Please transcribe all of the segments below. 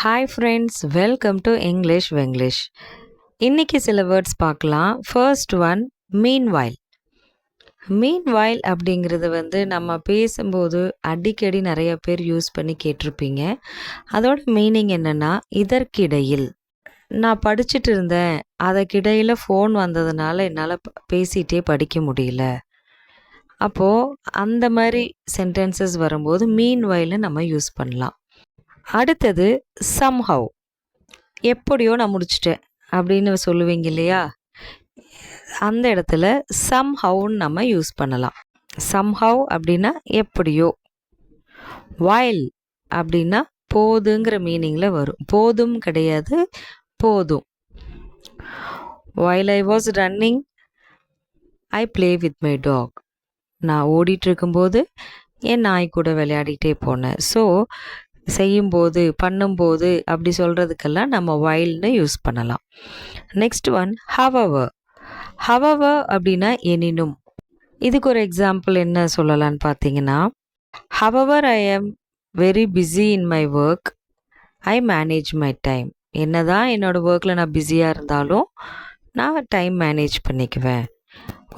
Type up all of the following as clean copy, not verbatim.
Hi friends, welcome to English Vinglish. இன்னைக்கு சில words பார்க்கலாம். First one, meanwhile. மீன்வைல் அப்படிங்கிறது நம்ம பேசும்போது அடிக்கடி நிறைய பேர் யூஸ் பண்ணி கேட்டிருப்பீங்க. அதோட மீனிங் என்னென்னா, இதற்கிடையில். நான் படிச்சுட்டு இருந்தேன், அதற்கிடையில் ஃபோன் வந்ததுனால என்னால் பேசிகிட்டே படிக்க முடியல. அப்போது அந்த மாதிரி சென்டென்சஸ் வரும்போது மீன்வைலை நம்ம யூஸ் பண்ணலாம். அடுத்தது சம்ஹவ். எப்படியோ நான் முடிச்சிட்டேன் அப்படின்னு சொல்லுவீங்க இல்லையா, அந்த இடத்துல சம்ஹவ்னு நம்ம யூஸ் பண்ணலாம். சம்ஹவ் அப்படின்னா எப்படியோ. வைல் அப்படின்னா போதுங்கிற மீனிங்கில் வரும். போதும் கிடையாது, போதும். While I was running I play with my dog. நான் ஓடிட்டு இருக்கும்போது என் நாய் கூட விளையாடிட்டே போனேன். ஸோ செய்யும்போது, பண்ணும்போது அப்படி சொல்கிறதுக்கெல்லாம் நம்ம வைல்னு யூஸ் பண்ணலாம். Next one, however. ஹவவர் அப்படின்னா எனினும். இதுக்கு ஒரு எக்ஸாம்பிள் என்ன சொல்லலான்னு பார்த்தீங்கன்னா, however I am very busy in my work I manage my time. என்ன தான் என்னோடய ஒர்க்கில் நான் பிஸியாக இருந்தாலும் நான் டைம் மேனேஜ் பண்ணிக்குவேன்.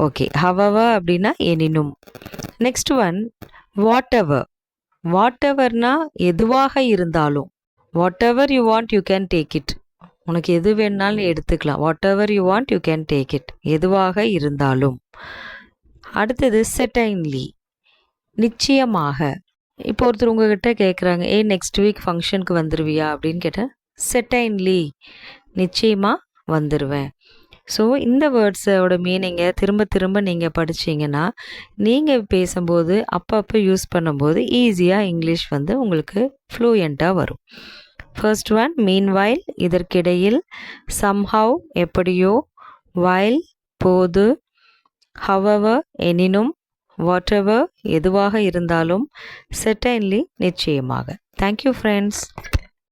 ஓகே, ஹவவர் அப்படின்னா எனினும். Next one, whatever. வாட் எவர்னா எதுவாக இருந்தாலும். Whatever you want you can take it. உனக்கு எது வேணாலும் எடுத்துக்கலாம். Whatever you want you can take it. எதுவாக இருந்தாலும். அடுத்தது செர்டைன்லி, நிச்சயமாக. இப்போ ஒருத்தர் உங்ககிட்ட கேட்குறாங்க, நெக்ஸ்ட் வீக் ஃபங்க்ஷனுக்கு வந்துடுவியா அப்படின்னு கேட்டால், செர்டைன்லி, நிச்சயமாக வந்துடுவேன். ஸோ இந்த வேர்ட்ஸோட மீனிங்கை திரும்ப திரும்ப நீங்கள் படிச்சிங்கன்னா, நீங்கள் பேசும்போது அப்பப்போ யூஸ் பண்ணும்போது ஈஸியாக இங்கிலீஷ் உங்களுக்கு ஃப்ளூயண்ட்டாக வரும். ஃபர்ஸ்ட் ஒன், மீன்வைல், இதற்கிடையில். சம்ஹவ், எப்படியோ. வைல், போது. ஹவவர், எனினும். வாட்டெவர், எதுவாக இருந்தாலும். செர்டைன்லி, நிச்சயமாக. Thank you friends.